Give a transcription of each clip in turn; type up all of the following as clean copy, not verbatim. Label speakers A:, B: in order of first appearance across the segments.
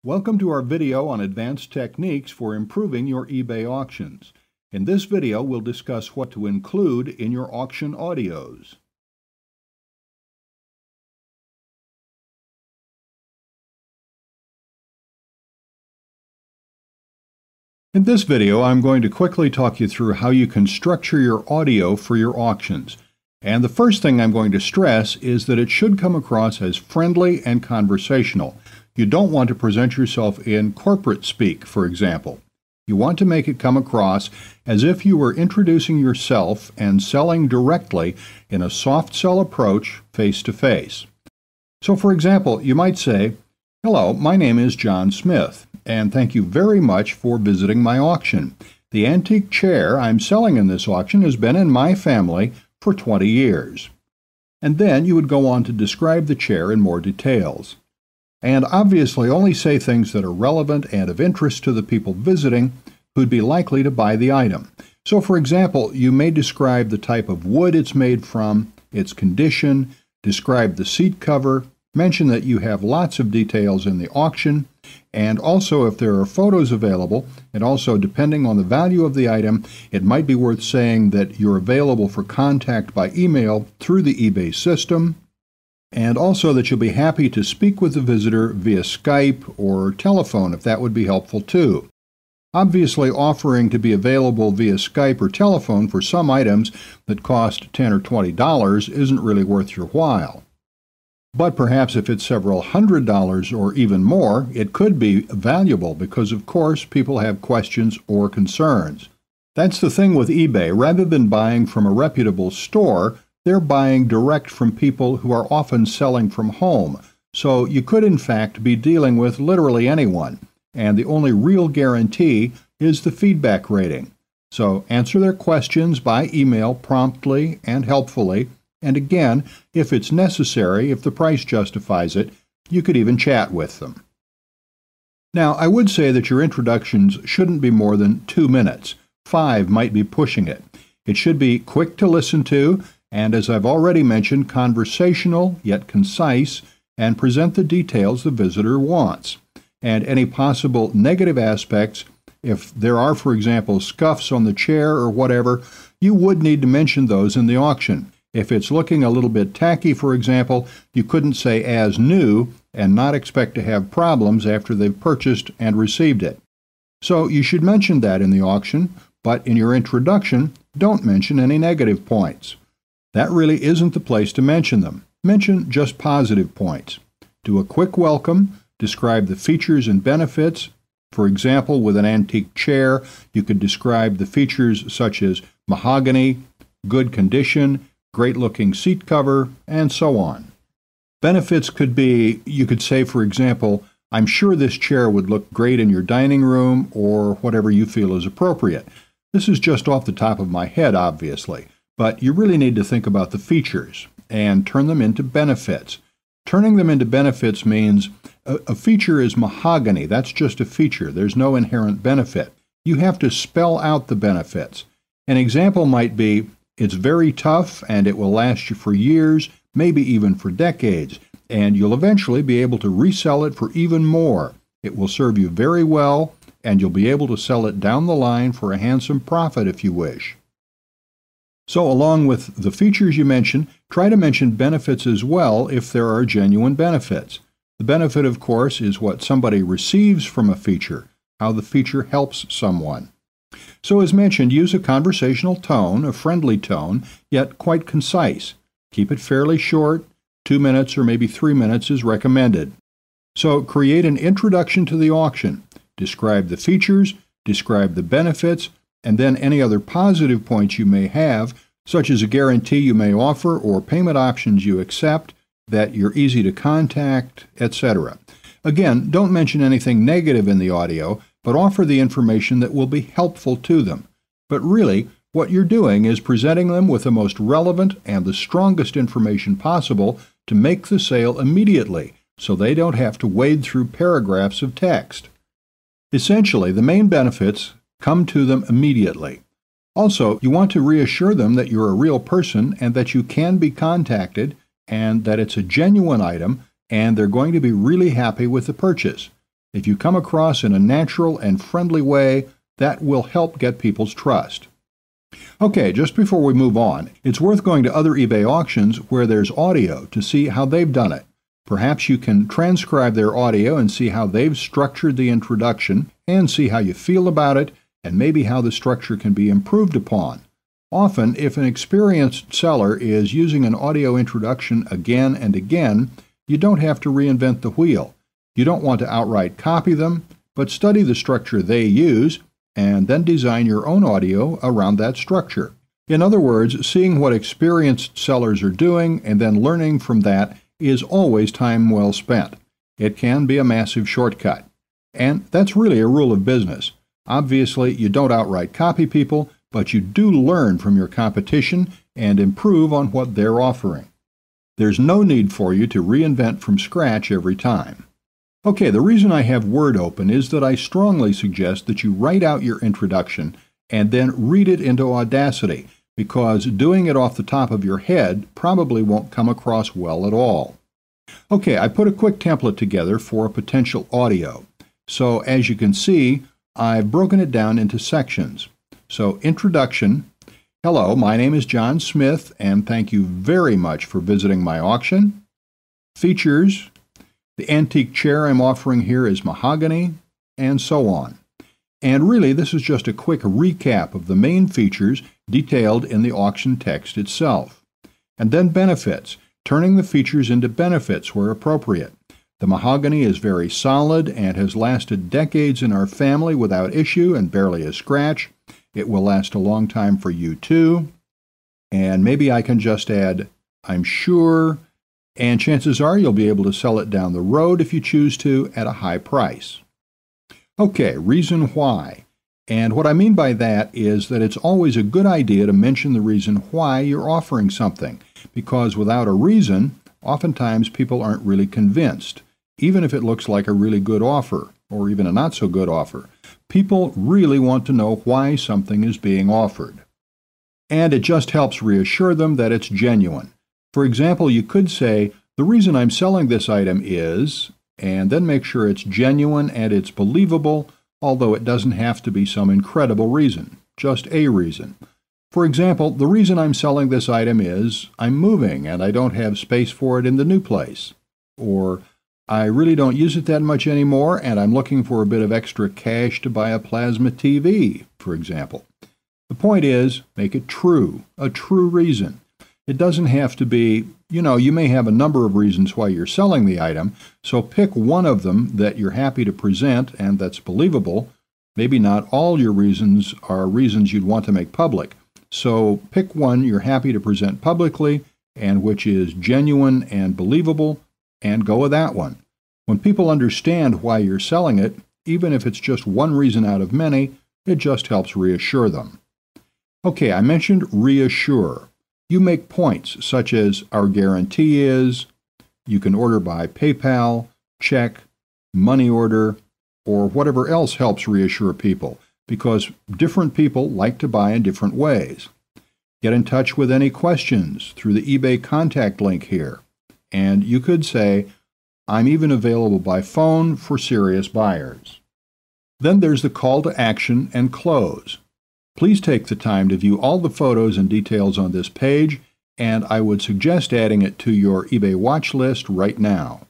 A: Welcome to our video on advanced techniques for improving your eBay auctions. In this video, we'll discuss what to include in your auction audios. In this video, I'm going to quickly talk you through how you can structure your audio for your auctions. And the first thing I'm going to stress is that it should come across as friendly and conversational. You don't want to present yourself in corporate speak, for example. You want to make it come across as if you were introducing yourself and selling directly in a soft sell approach face-to-face. So, for example, you might say, "Hello, my name is John Smith, and thank you very much for visiting my auction. The antique chair I'm selling in this auction has been in my family for 20 years. And then you would go on to describe the chair in more details. And obviously only say things that are relevant and of interest to the people visiting who'd be likely to buy the item. So, for example, you may describe the type of wood it's made from, its condition, describe the seat cover, mention that you have lots of details in the auction, and also if there are photos available, and also depending on the value of the item, it might be worth saying that you're available for contact by email through the eBay system, and also that you'll be happy to speak with the visitor via Skype or telephone if that would be helpful too. Obviously, offering to be available via Skype or telephone for some items that cost $10 or $20 isn't really worth your while. But perhaps if it's several $100s or even more, it could be valuable because, of course, people have questions or concerns. That's the thing with eBay. Rather than buying from a reputable store, they're buying direct from people who are often selling from home. So you could, in fact, be dealing with literally anyone. And the only real guarantee is the feedback rating. So answer their questions by email promptly and helpfully. And again, if it's necessary, if the price justifies it, you could even chat with them. Now, I would say that your introductions shouldn't be more than 2 minutes. 5 might be pushing it. It should be quick to listen to, and as I've already mentioned, conversational yet concise, and present the details the visitor wants. And any possible negative aspects, if there are, for example, scuffs on the chair or whatever, you would need to mention those in the auction. If it's looking a little bit tacky, for example, you couldn't say "as new" and not expect to have problems after they've purchased and received it. So you should mention that in the auction, but in your introduction, don't mention any negative points. That really isn't the place to mention them. Mention just positive points. Do a quick welcome, describe the features and benefits. For example, with an antique chair, you could describe the features such as mahogany, good condition, great-looking seat cover, and so on. Benefits could be, you could say, for example, "I'm sure this chair would look great in your dining room," or whatever you feel is appropriate. This is just off the top of my head, obviously, but you really need to think about the features and turn them into benefits. Turning them into benefits means a feature is mahogany. That's just a feature. There's no inherent benefit. You have to spell out the benefits. An example might be, "It's very tough and it will last you for years, maybe even for decades, and you'll eventually be able to resell it for even more. It will serve you very well, and you'll be able to sell it down the line for a handsome profit if you wish." So along with the features you mention, try to mention benefits as well if there are genuine benefits. The benefit, of course, is what somebody receives from a feature, how the feature helps someone. So as mentioned, use a conversational tone, a friendly tone, yet quite concise. Keep it fairly short. 2 minutes or maybe 3 minutes is recommended. So create an introduction to the auction. Describe the features, describe the benefits, and then any other positive points you may have, such as a guarantee you may offer or payment options you accept, that you're easy to contact, etc. Again, don't mention anything negative in the audio, but offer the information that will be helpful to them. But really, what you're doing is presenting them with the most relevant and the strongest information possible to make the sale immediately, so they don't have to wade through paragraphs of text. Essentially, the main benefits come to them immediately. Also, you want to reassure them that you're a real person and that you can be contacted and that it's a genuine item and they're going to be really happy with the purchase. If you come across in a natural and friendly way, that will help get people's trust. Okay, just before we move on, it's worth going to other eBay auctions where there's audio to see how they've done it. Perhaps you can transcribe their audio and see how they've structured the introduction and see how you feel about it and maybe how the structure can be improved upon. Often, if an experienced seller is using an audio introduction again and again, you don't have to reinvent the wheel. You don't want to outright copy them, but study the structure they use and then design your own audio around that structure. In other words, seeing what experienced sellers are doing and then learning from that is always time well spent. It can be a massive shortcut. And that's really a rule of business. Obviously, you don't outright copy people, but you do learn from your competition and improve on what they're offering. There's no need for you to reinvent from scratch every time. Okay, the reason I have Word open is that I strongly suggest that you write out your introduction and then read it into Audacity, because doing it off the top of your head probably won't come across well at all. Okay, I put a quick template together for a potential audio. So as you can see, I've broken it down into sections. So introduction. Hello, my name is John Smith, and thank you very much for visiting my auction. Features. The antique chair I'm offering here is mahogany, and so on. And really, this is just a quick recap of the main features detailed in the auction text itself. And then benefits, turning the features into benefits where appropriate. The mahogany is very solid and has lasted decades in our family without issue and barely a scratch. It will last a long time for you too. And maybe I can just add, I'm sure, and chances are you'll be able to sell it down the road if you choose to at a high price. Okay, reason why. And what I mean by that is that it's always a good idea to mention the reason why you're offering something, because without a reason, oftentimes people aren't really convinced, even if it looks like a really good offer, or even a not so good offer. People really want to know why something is being offered. And it just helps reassure them that it's genuine. For example, you could say, the reason I'm selling this item is, and then make sure it's genuine and it's believable, although it doesn't have to be some incredible reason, just a reason. For example, the reason I'm selling this item is, I'm moving and I don't have space for it in the new place. Or, I really don't use it that much anymore and I'm looking for a bit of extra cash to buy a plasma TV, for example. The point is, make it true, a true reason. It doesn't have to be, you may have a number of reasons why you're selling the item, so pick one of them that you're happy to present and that's believable. Maybe not all your reasons are reasons you'd want to make public. So pick one you're happy to present publicly and which is genuine and believable, and go with that one. When people understand why you're selling it, even if it's just one reason out of many, it just helps reassure them. Okay, I mentioned reassure. You make points such as our guarantee is, you can order by PayPal, check, money order, or whatever else helps reassure people, because different people like to buy in different ways. Get in touch with any questions through the eBay contact link here. And you could say, I'm even available by phone for serious buyers. Then there's the call to action and close. Please take the time to view all the photos and details on this page, and I would suggest adding it to your eBay watch list right now.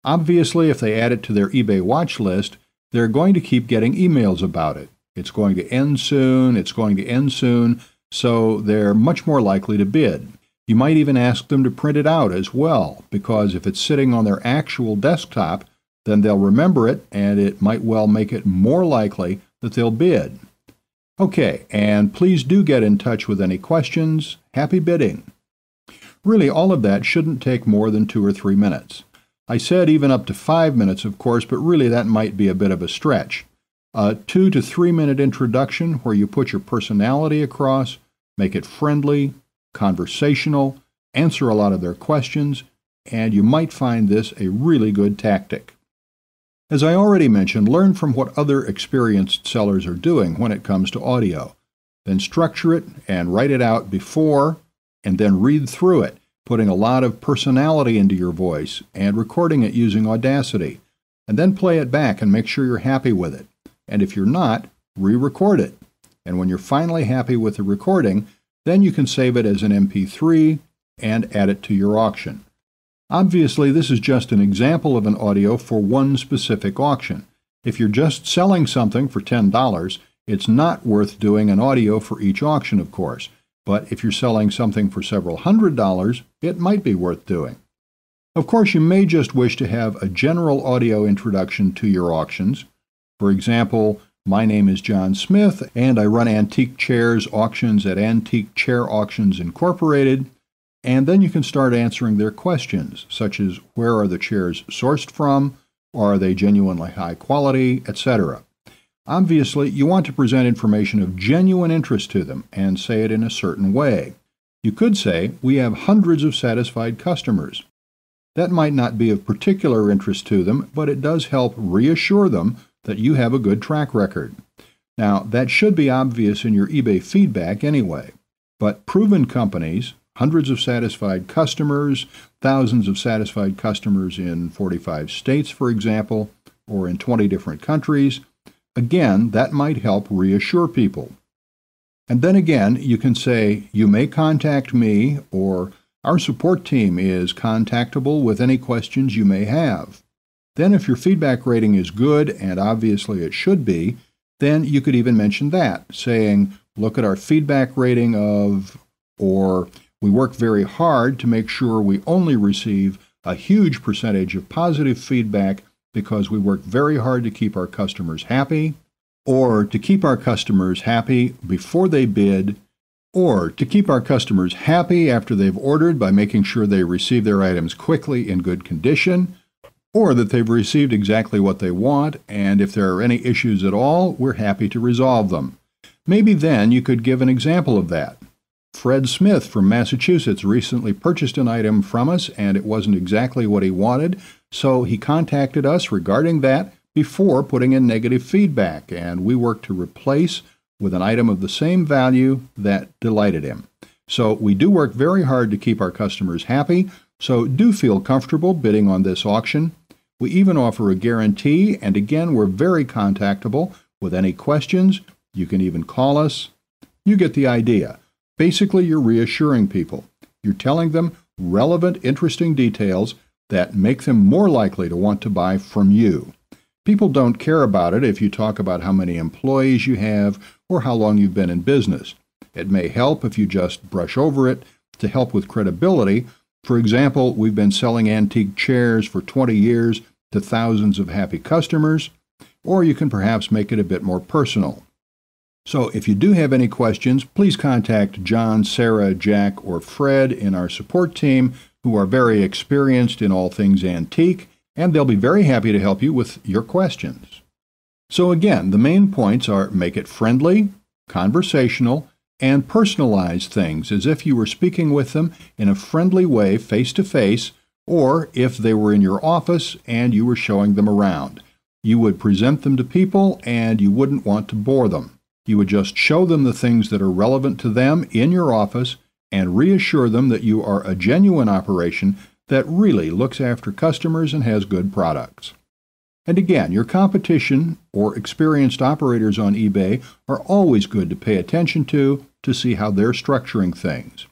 A: Obviously, if they add it to their eBay watch list, they're going to keep getting emails about it. It's going to end soon, so they're much more likely to bid. You might even ask them to print it out as well, because if it's sitting on their actual desktop, then they'll remember it, and it might well make it more likely that they'll bid. Okay, and please do get in touch with any questions. Happy bidding. Really, all of that shouldn't take more than 2 or 3 minutes. I said even up to 5 minutes, of course, but really that might be a bit of a stretch. A 2 to 3 minute introduction where you put your personality across, make it friendly, conversational, answer a lot of their questions, and you might find this a really good tactic. As I already mentioned, learn from what other experienced sellers are doing when it comes to audio. Then structure it and write it out before, and then read through it, putting a lot of personality into your voice and recording it using Audacity. and then play it back and make sure you're happy with it. And if you're not, re-record it. And when you're finally happy with the recording, then you can save it as an MP3 and add it to your auction. Obviously, this is just an example of an audio for one specific auction. If you're just selling something for $10, it's not worth doing an audio for each auction, of course. But if you're selling something for several $100s, it might be worth doing. Of course, you may just wish to have a general audio introduction to your auctions. For example, my name is John Smith, and I run antique chairs auctions at Antique Chair Auctions Incorporated. And then you can start answering their questions, such as where are the chairs sourced from, or are they genuinely high quality, etc. Obviously, you want to present information of genuine interest to them and say it in a certain way. You could say, we have hundreds of satisfied customers. That might not be of particular interest to them, but it does help reassure them that you have a good track record. Now, that should be obvious in your eBay feedback anyway, but proven companies, hundreds of satisfied customers, thousands of satisfied customers in 45 states, for example, or in 20 different countries, again, that might help reassure people. And then again, you can say, you may contact me, or our support team is contactable with any questions you may have. Then if your feedback rating is good, and obviously it should be, then you could even mention that, saying, look at our feedback rating of, or we work very hard to make sure we only receive a huge percentage of positive feedback because we work very hard to keep our customers happy, or to keep our customers happy before they bid, or to keep our customers happy after they've ordered by making sure they receive their items quickly in good condition, or that they've received exactly what they want, and if there are any issues at all, we're happy to resolve them. Maybe then you could give an example of that. Fred Smith from Massachusetts recently purchased an item from us, and it wasn't exactly what he wanted, so he contacted us regarding that before putting in negative feedback, and we worked to replace with an item of the same value that delighted him. So we do work very hard to keep our customers happy, so do feel comfortable bidding on this auction. We even offer a guarantee, and again, we're very contactable with any questions. You can even call us. You get the idea. Basically, you're reassuring people. You're telling them relevant, interesting details that make them more likely to want to buy from you. People don't care about it if you talk about how many employees you have or how long you've been in business. It may help if you just brush over it to help with credibility. For example, we've been selling antique chairs for 20 years to thousands of happy customers, or you can perhaps make it a bit more personal. So if you do have any questions, please contact John, Sarah, Jack, or Fred in our support team, who are very experienced in all things antique, and they'll be very happy to help you with your questions. So again, the main points are make it friendly, conversational, and personalize things as if you were speaking with them in a friendly way face-to-face, or if they were in your office and you were showing them around. You would present them to people and you wouldn't want to bore them. You would just show them the things that are relevant to them in your office and reassure them that you are a genuine operation that really looks after customers and has good products. And again, your competition or experienced operators on eBay are always good to pay attention to see how they're structuring things.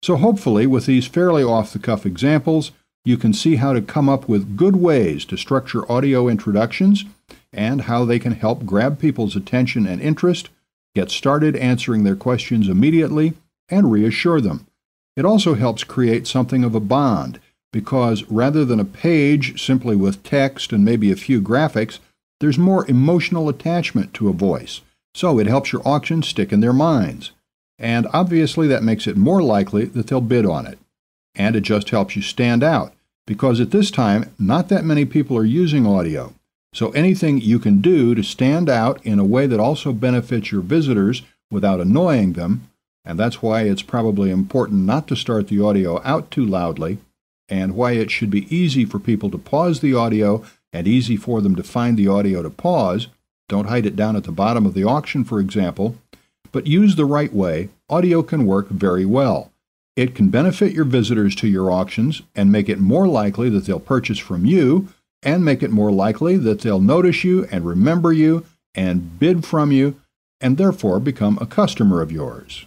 A: So hopefully, with these fairly off-the-cuff examples, you can see how to come up with good ways to structure audio introductions and how they can help grab people's attention and interest, get started answering their questions immediately, and reassure them. It also helps create something of a bond, because rather than a page simply with text and maybe a few graphics, there's more emotional attachment to a voice, so it helps your auction stick in their minds. And obviously that makes it more likely that they'll bid on it. And it just helps you stand out, because at this time, not that many people are using audio. So anything you can do to stand out in a way that also benefits your visitors without annoying them, and that's why it's probably important not to start the audio out too loudly, and why it should be easy for people to pause the audio and easy for them to find the audio to pause. Don't hide it down at the bottom of the auction, for example, but used the right way, audio can work very well. It can benefit your visitors to your auctions and make it more likely that they'll purchase from you and make it more likely that they'll notice you and remember you and bid from you and therefore become a customer of yours.